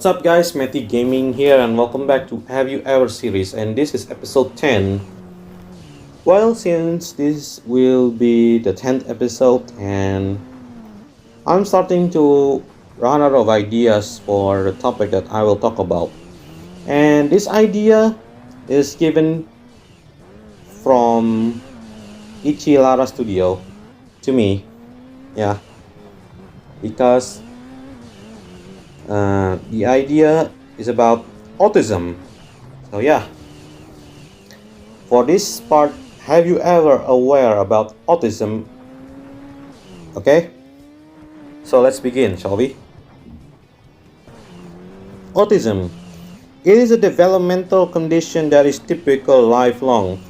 What's up guys, Matthie Gaming here and welcome back to Have You Ever series, and this is episode 10. Well, since this will be the 10th episode and I'm starting to run out of ideas for the topic that I will talk about. And this idea is given from Ichi Lara Studio to me. Yeah, because the idea is about autism. So yeah, for this part, have you ever aware about autism? Okay, so let's begin, shall we? Autism. It is a developmental condition that is typical lifelong.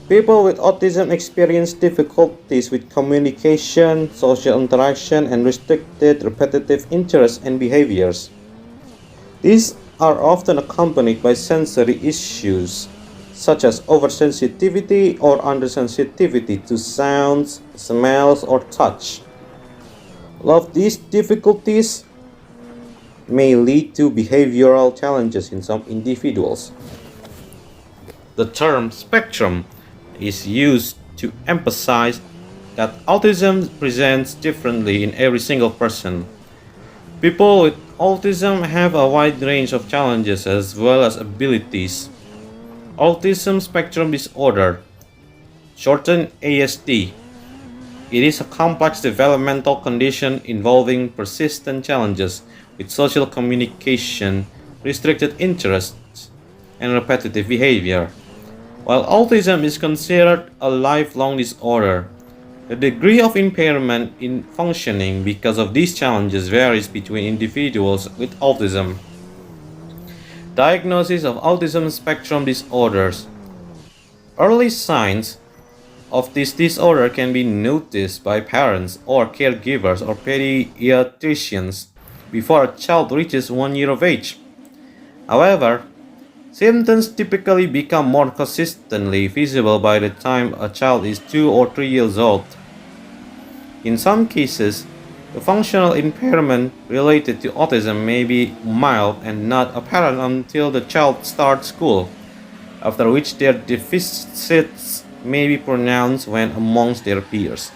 People with autism experience difficulties with communication, social interaction, and restricted repetitive interests and behaviors. These are often accompanied by sensory issues, such as oversensitivity or undersensitivity to sounds, smells, or touch. All of these difficulties may lead to behavioral challenges in some individuals. The term spectrum is used to emphasize that autism presents differently in every single person. People with autism have a wide range of challenges as well as abilities. Autism spectrum disorder, shortened ASD. It is a complex developmental condition involving persistent challenges with social communication, restricted interests, and repetitive behavior. While autism is considered a lifelong disorder, the degree of impairment in functioning because of these challenges varies between individuals with autism. Diagnosis of autism spectrum disorders. Early signs of this disorder can be noticed by parents or caregivers or pediatricians before a child reaches 1 year of age. However, symptoms typically become more consistently visible by the time a child is 2 or 3 years old. In some cases, the functional impairment related to autism may be mild and not apparent until the child starts school, after which their deficits may be pronounced when amongst their peers.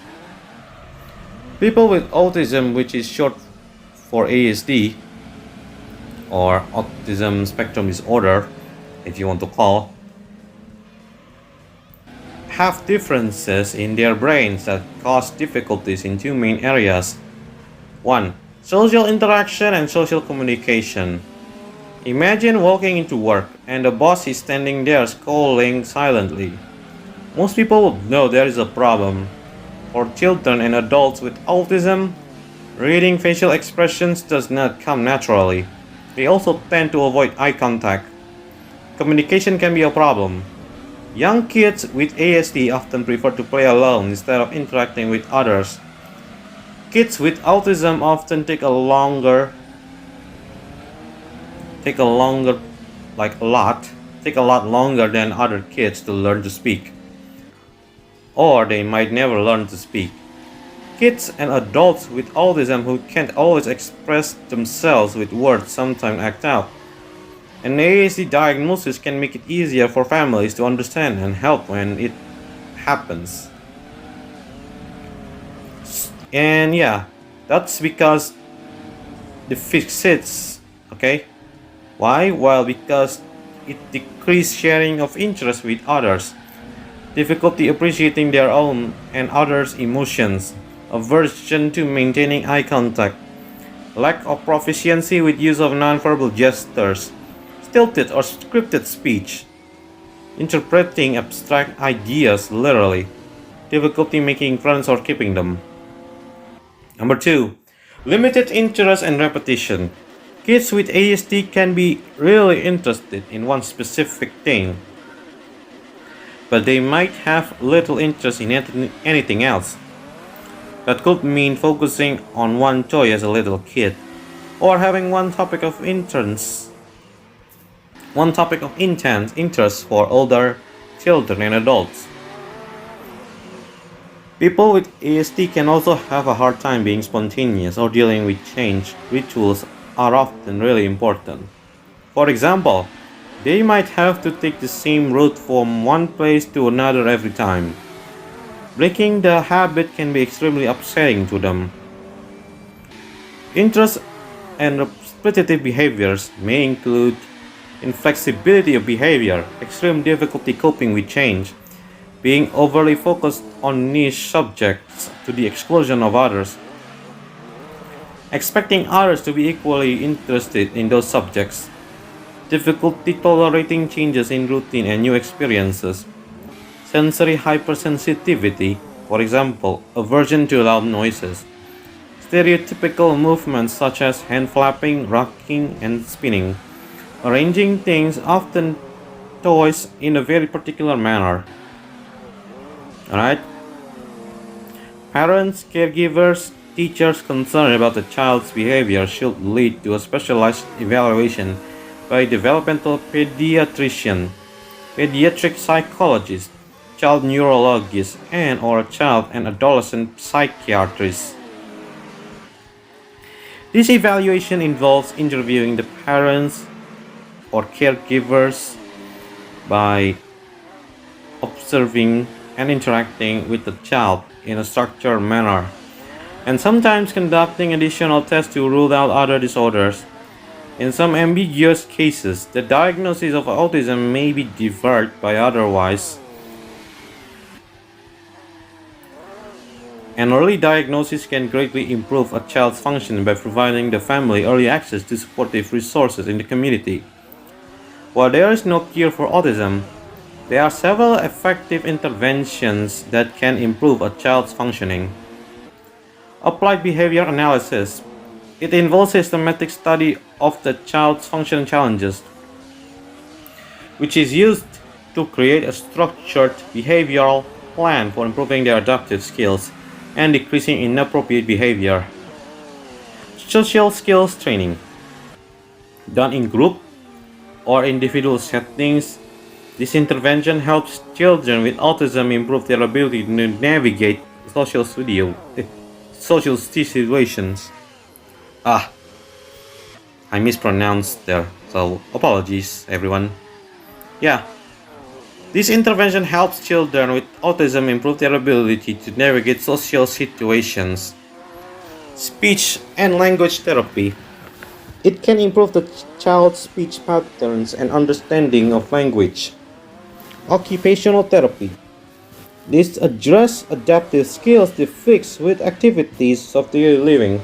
People with autism, which is short for ASD, or autism spectrum disorder, if you want to call, have differences in their brains that cause difficulties in two main areas. 1. Social interaction and social communication. Imagine walking into work and the boss is standing there scowling silently. Most people would know there is a problem. For children and adults with autism, reading facial expressions does not come naturally. They also tend to avoid eye contact. Communication can be a problem. Young kids with ASD often prefer to play alone instead of interacting with others. Kids with autism often take a lot longer than other kids to learn to speak. Or they might never learn to speak. Kids and adults with autism who can't always express themselves with words sometimes act out. An ASD diagnosis can make it easier for families to understand and help when it happens. And yeah, that's because deficits, okay? Why? Well, because it decreases sharing of interest with others, difficulty appreciating their own and others' emotions, aversion to maintaining eye contact, lack of proficiency with use of nonverbal gestures, stilted or scripted speech, interpreting abstract ideas literally, difficulty making friends or keeping them. Number 2. Limited interest and repetition. Kids with ASD can be really interested in one specific thing, but they might have little interest in anything else. That could mean focusing on one toy as a little kid, or having one topic of intense interest for older children and adults. People with ASD can also have a hard time being spontaneous or dealing with change, rituals, are often really important. For example, they might have to take the same route from one place to another every time. Breaking the habit can be extremely upsetting to them. Interest and repetitive behaviors may include inflexibility of behavior, extreme difficulty coping with change, being overly focused on niche subjects to the exclusion of others, expecting others to be equally interested in those subjects, difficulty tolerating changes in routine and new experiences, sensory hypersensitivity, for example, aversion to loud noises, stereotypical movements such as hand flapping, rocking, and spinning, arranging things, often toys, in a very particular manner. Alright? Parents, caregivers, teachers concerned about the child's behavior should lead to a specialized evaluation by a developmental pediatrician, pediatric psychologist, child neurologist, and or child and adolescent psychiatrist. This evaluation involves interviewing the parents or caregivers by observing and interacting with the child in a structured manner, and sometimes conducting additional tests to rule out other disorders. In some ambiguous cases, the diagnosis of autism may be deferred by otherwise. An early diagnosis can greatly improve a child's function by providing the family early access to supportive resources in the community. While there is no cure for autism, there are several effective interventions that can improve a child's functioning. Applied behavior analysis. It involves systematic study of the child's functional challenges, which is used to create a structured behavioral plan for improving their adaptive skills and decreasing inappropriate behavior. Social skills training. Done in group or individual settings, this intervention helps children with autism improve their ability to navigate social situations. I mispronounced there, so apologies everyone. Yeah, this intervention helps children with autism improve their ability to navigate social situations. Speech and language therapy. It can improve the child's speech patterns and understanding of language. Occupational therapy. This addresses adaptive skills to fix with activities of daily living,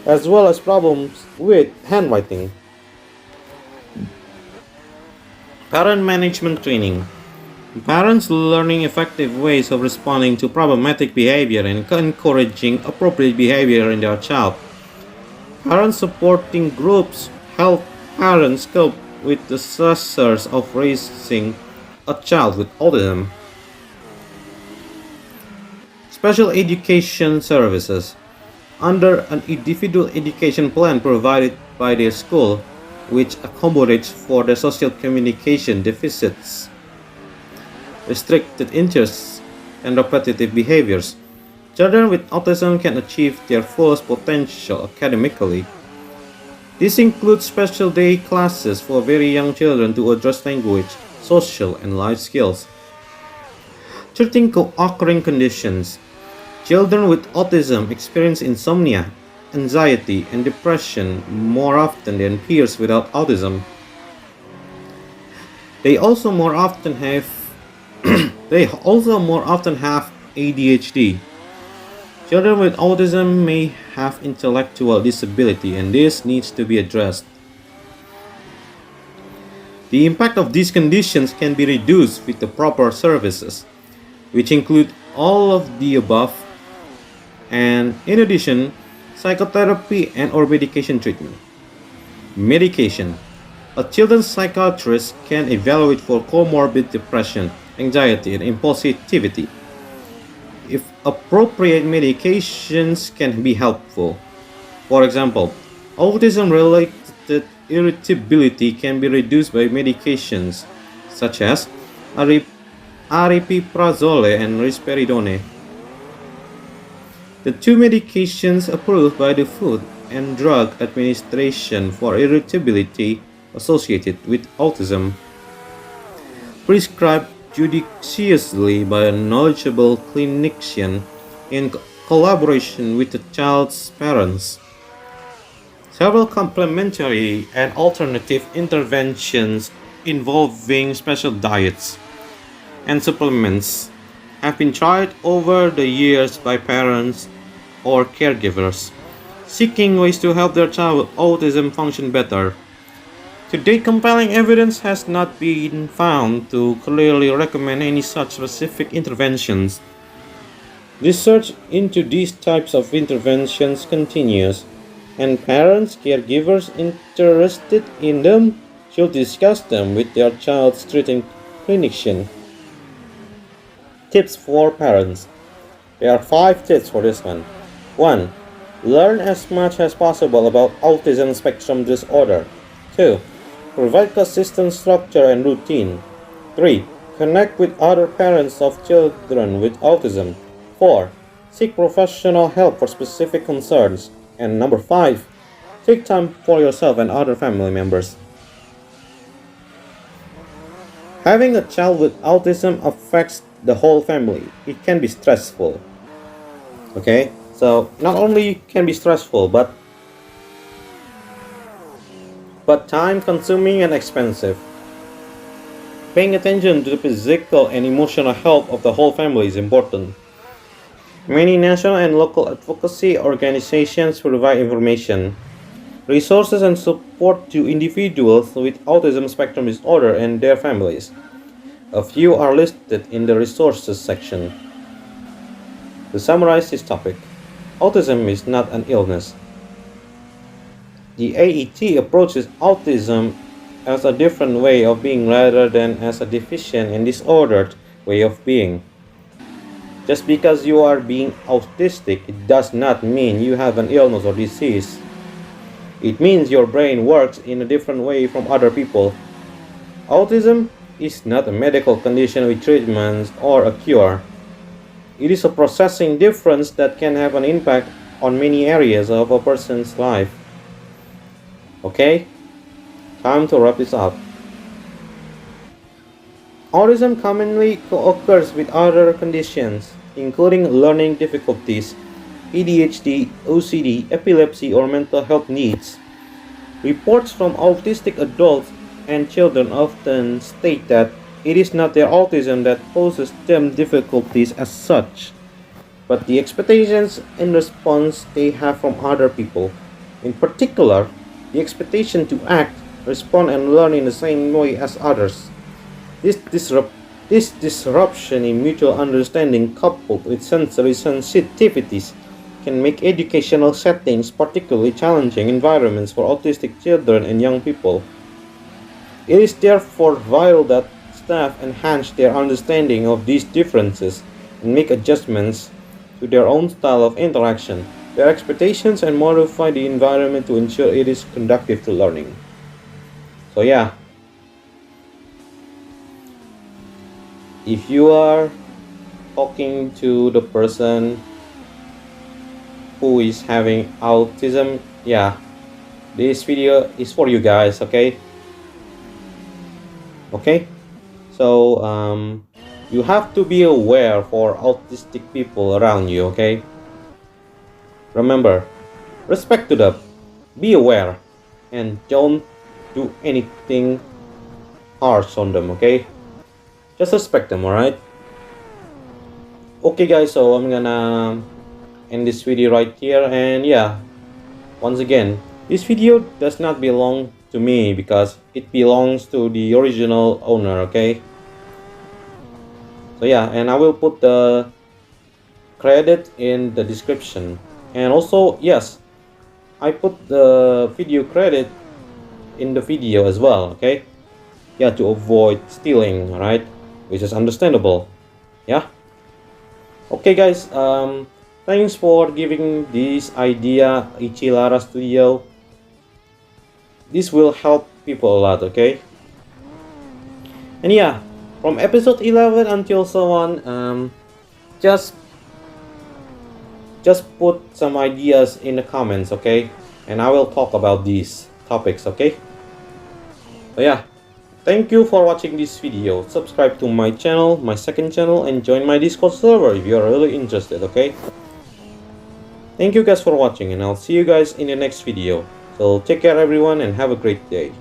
as well as problems with handwriting. Parent management training. Parents learning effective ways of responding to problematic behavior and encouraging appropriate behavior in their child. Parent supporting groups help parents cope with the stressors of raising a child with autism. Special education services. Under an individual education plan provided by their school, which accommodates for their social communication deficits, restricted interests, and repetitive behaviors, children with autism can achieve their fullest potential academically. This includes special day classes for very young children to address language, social, and life skills. Treating co-occurring conditions. Children with autism experience insomnia, anxiety, and depression more often than peers without autism. They also more often have ADHD. Children with autism may have intellectual disability, and this needs to be addressed. The impact of these conditions can be reduced with the proper services, which include all of the above, and in addition, psychotherapy and or medication treatment. Medication. A children's psychiatrist can evaluate for comorbid depression, anxiety, and impulsivity. If appropriate, medications can be helpful. For example, autism-related irritability can be reduced by medications such as aripiprazole and risperidone. The two medications approved by the Food and drug administration for irritability associated with autism, prescribed judiciously by a knowledgeable clinician in collaboration with the child's parents. Several complementary and alternative interventions involving special diets and supplements have been tried over the years by parents or caregivers seeking ways to help their child with autism function better. To date, compelling evidence has not been found to clearly recommend any such specific interventions. Research into these types of interventions continues, and parents, caregivers interested in them should discuss them with their child's treating clinician. Tips for parents. There are 5 tips for this one. 1. Learn as much as possible about autism spectrum disorder. 2. Provide consistent structure and routine. 3. Connect with other parents of children with autism. 4. Seek professional help for specific concerns. And number 5. Take time for yourself and other family members. Having a child with autism affects the whole family. It can be stressful. Okay? So not only can be stressful, but time consuming and expensive. Paying attention to the physical and emotional health of the whole family is important. Many national and local advocacy organizations provide information, resources, and support to individuals with autism spectrum disorder and their families. A few are listed in the resources section. To summarize this topic, autism is not an illness. The AET approaches autism as a different way of being rather than as a deficient and disordered way of being. Just because you are being autistic, it does not mean you have an illness or disease. It means your brain works in a different way from other people. Autism is not a medical condition with treatments or a cure. It is a processing difference that can have an impact on many areas of a person's life. Okay? Time to wrap this up. Autism commonly co-occurs with other conditions, including learning difficulties, ADHD, OCD, epilepsy, or mental health needs. Reports from autistic adults and children often state that it is not their autism that poses them difficulties as such, but the expectations and response they have from other people. In particular, the expectation to act, respond, and learn in the same way as others. This disruption in mutual understanding coupled with sensory sensitivities can make educational settings particularly challenging environments for autistic children and young people. It is therefore vital that staff enhance their understanding of these differences and make adjustments to their own style of interaction, their expectations, and modify the environment to ensure it is conducive to learning. So yeah, if you are talking to the person who is having autism, yeah, this video is for you guys. Okay, so you have to be aware for autistic people around you. Okay, remember, respect to them, be aware, and don't do anything harsh on them. Okay, just respect them. All right. Okay guys, so I'm gonna end this video right here, and yeah, once again, this video does not belong to me because it belongs to the original owner. Okay, so yeah, and I will put the credit in the description, and also yes, I put the video credit in the video as well. Okay, yeah, to avoid stealing, right, which is understandable. Yeah. Okay guys, thanks for giving this idea, Ichilara Studio. This will help people a lot. Okay, and yeah, from episode 11 until so on, just put some ideas in the comments. Okay, and I will talk about these topics, okay? But yeah, thank you for watching this video. Subscribe to my channel, my second channel, and join my Discord server if you're really interested, okay? Thank you guys for watching, and I'll see you guys in the next video. So take care everyone and have a great day.